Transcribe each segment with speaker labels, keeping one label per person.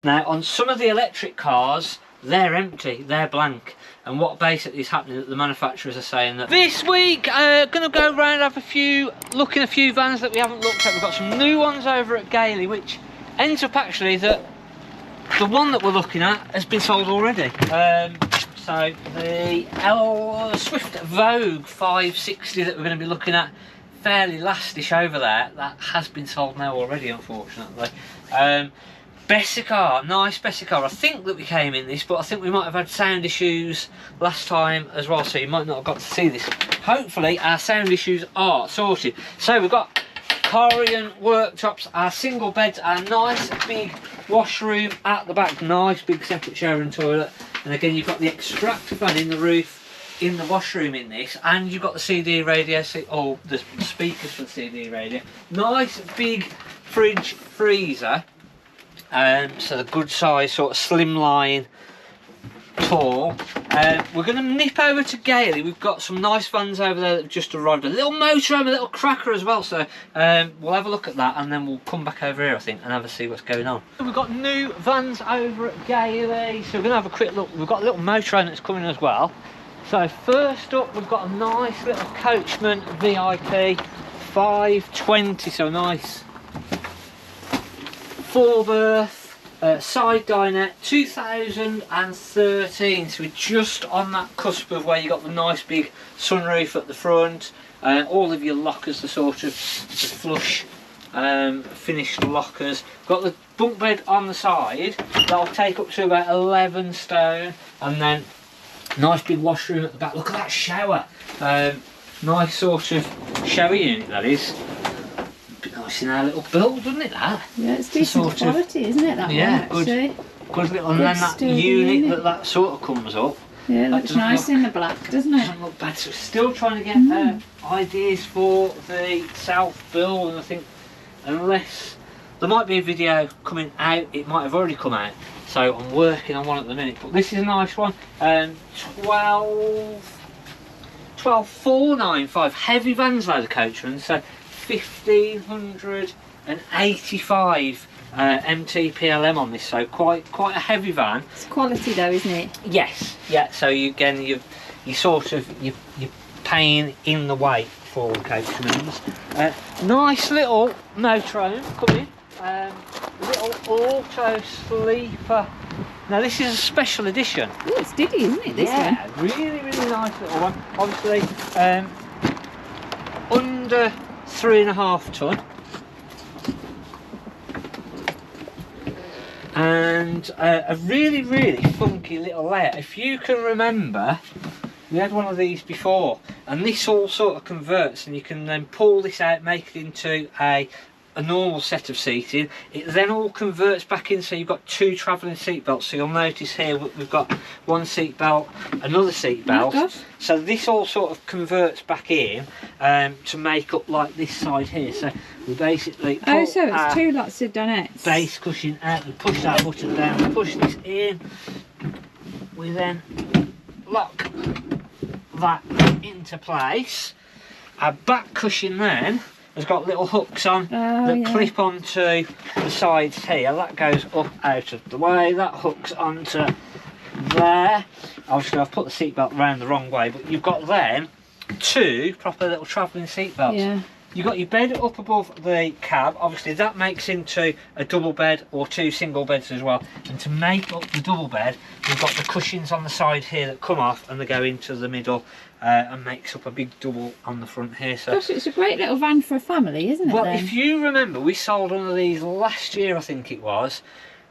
Speaker 1: Now on some of the electric cars, they're empty, they're blank. And what basically is happening is that the manufacturers are saying that this week going to go around, have a few vans that we haven't looked at. We've got some new ones over at Gailey, which ends up actually that the one that we're looking at has been sold already. So the Swift Vogue 560 that we're going to be looking at, fairly lastish over there, that has been sold now already, unfortunately. Bessie car, nice Bessie car. I think that we came in this, but I think we might have had sound issues last time as well, so you might not have got to see this. Hopefully our sound issues are sorted. So we've got Caravan worktops, our single beds, our nice big washroom at the back, nice big separate shower and toilet. And again, you've got the extractor fan in the roof, in the washroom in this, and you've got the CD radio, or the speakers for the CD radio. Nice big fridge freezer. So the good size, sort of slimline, tall. We're going to nip over to Gailey. We've got some nice vans over there that have just arrived. A little motorhome, a little cracker as well. So we'll have a look at that, and then we'll come back over here, I think, and have a see what's going on. We've got new vans over at Gailey, so we're going to have a quick look. We've got a little motorhome that's coming as well. So first up, we've got a nice little Coachman VIP 520, so nice 4-berth side dinette, 2013. So we're just on that cusp of where you got the nice big sunroof at the front. All of your lockers, the sort of flush finished lockers. Got the bunk bed on the side that'll take up to about 11 stone, and then nice big washroom at the back. Look at that shower. Nice sort of shower unit that is. Nice in our little build, doesn't it, that?
Speaker 2: Yeah, it's decent quality, isn't it, that one, actually?
Speaker 1: Good little, and then that unit that sort of comes up.
Speaker 2: Yeah, it looks nice in the black, doesn't it?
Speaker 1: Doesn't look bad. So still trying to get ideas for the south build, and I think unless there might be a video coming out, it might have already come out. So I'm working on one at the minute, but this is a nice one. 12,495 heavy vans though, the Coachman. So 1,585 MT/PLM on this, so quite a heavy van.
Speaker 2: It's quality though, isn't it?
Speaker 1: Yes, yeah. So you sort of you're paying in the weight for the Coachmans. Nice little motorhome coming. Little Autosleeper. Now this is a special edition.
Speaker 2: Oh, it's Diddy, isn't it? This one.
Speaker 1: Really nice little one. Obviously, under 3.5 ton, and a really funky little layout. If you can remember, we had one of these before, and this all sort of converts, and you can then pull this out, make it into a normal set of seating. It then all converts back in, so you've got 2 travelling seat belts. So you'll notice here we've got one seat belt, another seat belt.
Speaker 2: Oh,
Speaker 1: so this all sort of converts back in to make up like this side here. So we basically
Speaker 2: so it's 2 lots of donettes.
Speaker 1: Base cushion out. We push that button down. We push this in. We then lock that into place. Our back cushion then has got little hooks on that clip onto the sides here. That goes up out of the way. That hooks onto there. Obviously I've put the seatbelt around the wrong way, but you've got then 2 proper little travelling seatbelts.
Speaker 2: Yeah.
Speaker 1: You've got your bed up above the cab. Obviously that makes into a double bed or 2 single beds as well. And to make up the double bed, we've got the cushions on the side here that come off and they go into the middle and makes up a big double on the front here. So
Speaker 2: gosh, it's a great little van for a family, isn't it?
Speaker 1: Well,
Speaker 2: then?
Speaker 1: if you remember, we sold one of these last year, I think it was.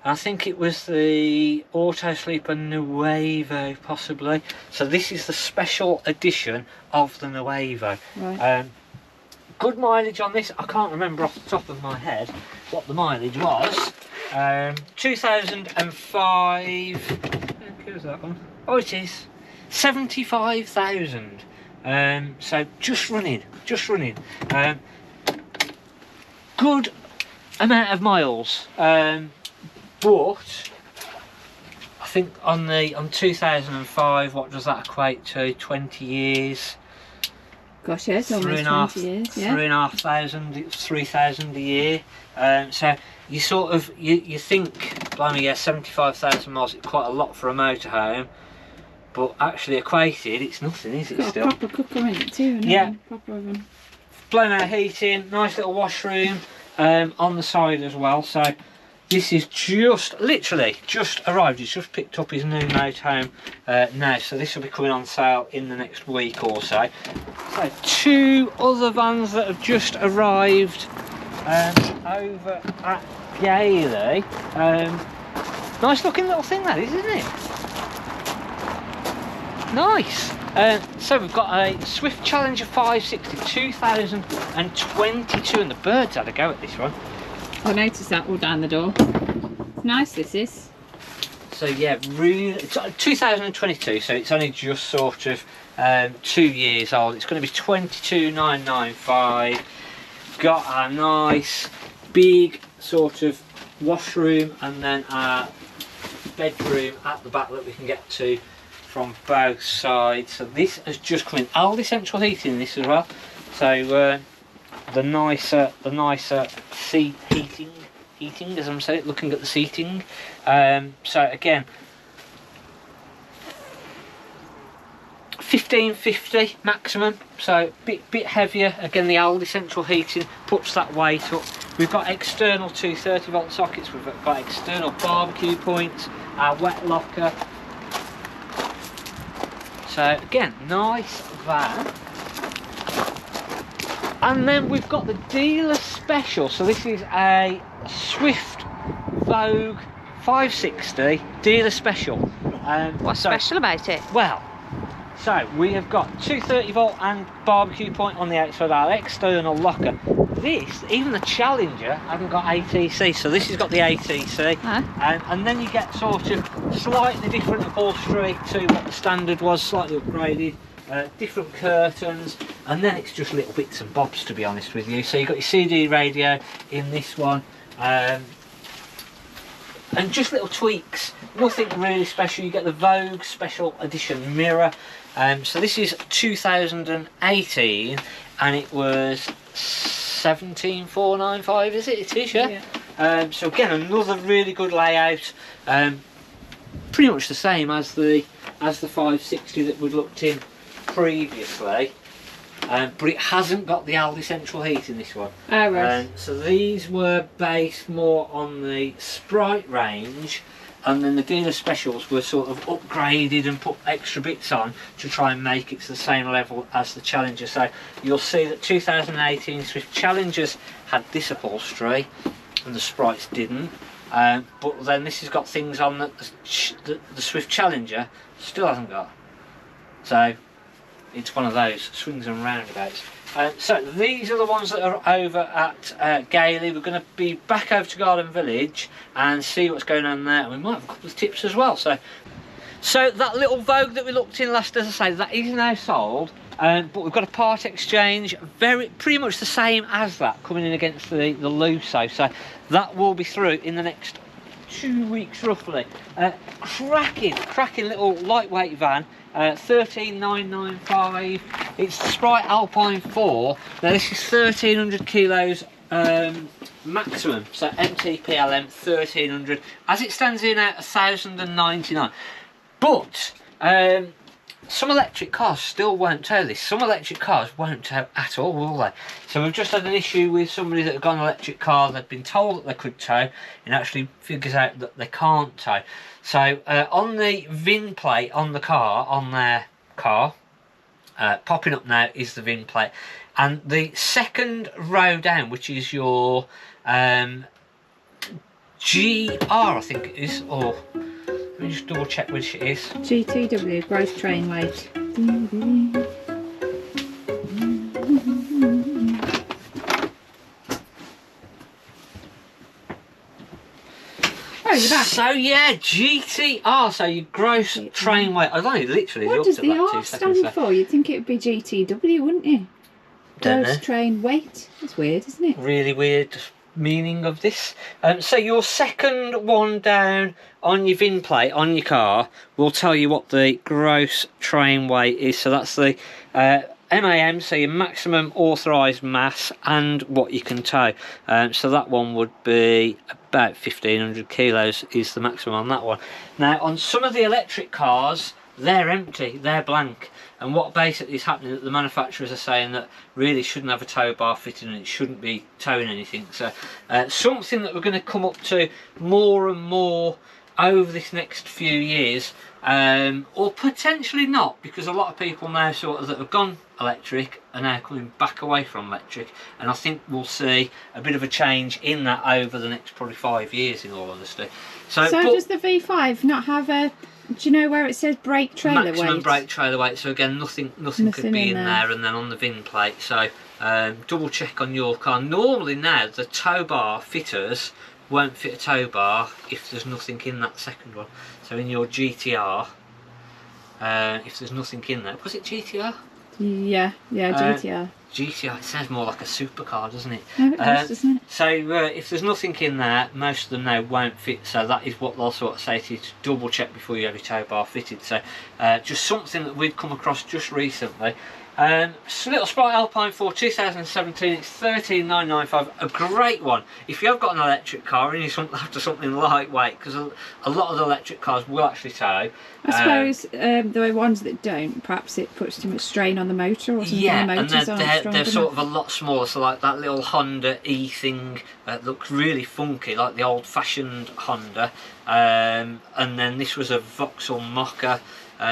Speaker 1: I think it was the Autosleeper Nuevo, possibly. So this is the special edition of the Nuevo.
Speaker 2: Right.
Speaker 1: Good mileage on this. I can't remember off the top of my head what the mileage was. 2005. Who's that one? Oh, it is 75,000. So just running. Good amount of miles. But I think on 2005, what does that equate to? 20 years.
Speaker 2: Gosh, yeah, it's almost 20 years. Yeah.
Speaker 1: 3,500, 3,000 a year. So you sort of you think blimey, yeah, 75,000 miles. It's quite a lot for a motorhome, but actually equated, it's nothing, is it?
Speaker 2: Got
Speaker 1: Still
Speaker 2: a proper cooker in it too,
Speaker 1: yeah.
Speaker 2: Proper oven.
Speaker 1: Blown out heating, nice little washroom on the side as well. So this is just literally just arrived. He's just picked up his new motorhome now, so this will be coming on sale in the next week or so. So 2 other vans that have just arrived over at Gailey. Nice looking little thing that is, isn't it? Nice. So we've got a Swift Challenger 560 2022, and the birds had a go at this one.
Speaker 2: I noticed that all down the door. It's nice, this is.
Speaker 1: So yeah, really, it's 2022, so it's only just sort of 2 years old. It's going to be 22,995. Got a nice big sort of washroom and then a bedroom at the back that we can get to from both sides. So this has just come in. All the central heating in this as well. So the nicer seat heating, as I'm saying, looking at the seating. So again, 1550 maximum, so bit heavier. Again, the Aldi central heating puts that weight up. We've got external 230 volt sockets, we've got external barbecue points, our wet locker. So again, nice van. And then we've got the dealer special. So this is a Swift Vogue 560 dealer special.
Speaker 2: What's special about it?
Speaker 1: Well, so we have got 230 volt and barbecue point on the outside, our external locker. This, even the Challenger, hasn't got ATC, so this has got the ATC.
Speaker 2: Huh?
Speaker 1: And then you get sort of slightly different upholstery to what the standard was, slightly upgraded. Different curtains, and then it's just little bits and bobs, to be honest with you. So you've got your CD radio in this one, and just little tweaks, nothing really special. You get the Vogue special edition mirror. So this is 2018 and it was 17,495, is it? It is, yeah. So again, another really good layout, pretty much the same as the 560 that we'd looked in previously, but it hasn't got the Aldi central heat in this one.
Speaker 2: Oh, right.
Speaker 1: So these were based more on the Sprite range, and then the dealer specials were sort of upgraded and put extra bits on to try and make it to the same level as the Challenger. So you'll see that 2018 Swift Challengers had this upholstery and the Sprites didn't, but then this has got things on that the Swift Challenger still hasn't got. So it's one of those swings and roundabouts. So these are the ones that are over at Gailey. We're going to be back over to Garden Village and see what's going on there. We might have a couple of tips as well. So that little Vogue that we looked in last, as I say, that is now sold. But we've got a part exchange, pretty much the same as that, coming in against the Lusso. So that will be through in the next 2 weeks roughly. Cracking little lightweight van. 13,995. It's the Sprite Alpine 4. Now this is 1,300 kilos maximum. So MTPLM 1,300. As it stands here now, 1,099. But some electric cars still won't tow this. Some electric cars won't tow at all, will they? So we've just had an issue with somebody that had got an electric car. They'd been told that they could tow, and actually figures out that they can't tow. So on the VIN plate on the car, on their car, popping up now is the VIN plate, and the second row down, which is your GR, I think it is, or let me just double check which it is.
Speaker 2: GTW, gross train weight. Oh, you're back.
Speaker 1: So yeah, GTR, so your gross train weight. I've only literally
Speaker 2: What
Speaker 1: looked
Speaker 2: does
Speaker 1: at
Speaker 2: the
Speaker 1: that
Speaker 2: R
Speaker 1: 2 seconds
Speaker 2: stand
Speaker 1: ago.
Speaker 2: for? You'd think it would be GTW, wouldn't you?
Speaker 1: Don't
Speaker 2: Gross
Speaker 1: know.
Speaker 2: train weight. That's weird, isn't it?
Speaker 1: Really weird meaning of this. So your second one down on your VIN plate on your car will tell you what the gross train weight is. So that's the MAM, so your maximum authorised mass and what you can tow. So that one would be about 1500 kilos is the maximum on that one. Now on some of the electric cars, they're empty, they're blank, and what basically is happening is that the manufacturers are saying that really shouldn't have a tow bar fitted and it shouldn't be towing anything. So something that we're going to come up to more and more over this next few years, or potentially not, because a lot of people now sort of that have gone electric are now coming back away from electric, and I think we'll see a bit of a change in that over the next probably 5 years, in all honesty. So
Speaker 2: does the V5 not have a, do you know where it says brake trailer weight?
Speaker 1: Maximum brake trailer weight, so again nothing could be in there, and then on the VIN plate, so double check on your car. Normally now the tow bar fitters won't fit a tow bar if there's nothing in that second one. So in your GTR, if there's nothing in there, was it GTR?
Speaker 2: Yeah, GTR.
Speaker 1: GTR, it sounds more like a supercar, doesn't it?
Speaker 2: No, it does, doesn't it?
Speaker 1: So if there's nothing in there, most of them now won't fit, so that is what they'll sort of say to you, to double check before you have your tow bar fitted. So just something that we've come across just recently. Little Sprite Alpine 4 2017, it's 13995, a great one if you have got an electric car and you're after something lightweight, because a lot of the electric cars will actually tow.
Speaker 2: I suppose the ones that don't, perhaps it puts too much strain on the motor or something.
Speaker 1: Yeah,
Speaker 2: the
Speaker 1: and they're sort of a lot smaller, so like that little Honda E thing looks really funky, like the old-fashioned Honda, and then this was a Vauxhall Mocha.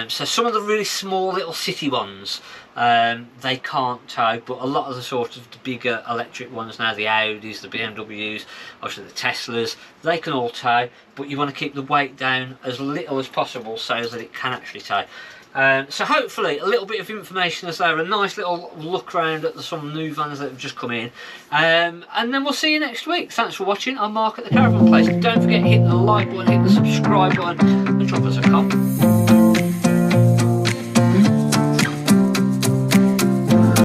Speaker 1: So some of the really small little city ones, they can't tow, but a lot of the sort of the bigger electric ones now, the Audis, the BMWs, obviously the Teslas, they can all tow, but you want to keep the weight down as little as possible so that it can actually tow. So hopefully a little bit of information is there, a nice little look around at some new vans that have just come in, and then we'll see you next week. Thanks for watching. I'm Mark at the Caravan Place. Don't forget, hit the like button, hit the subscribe button, and drop us a comment.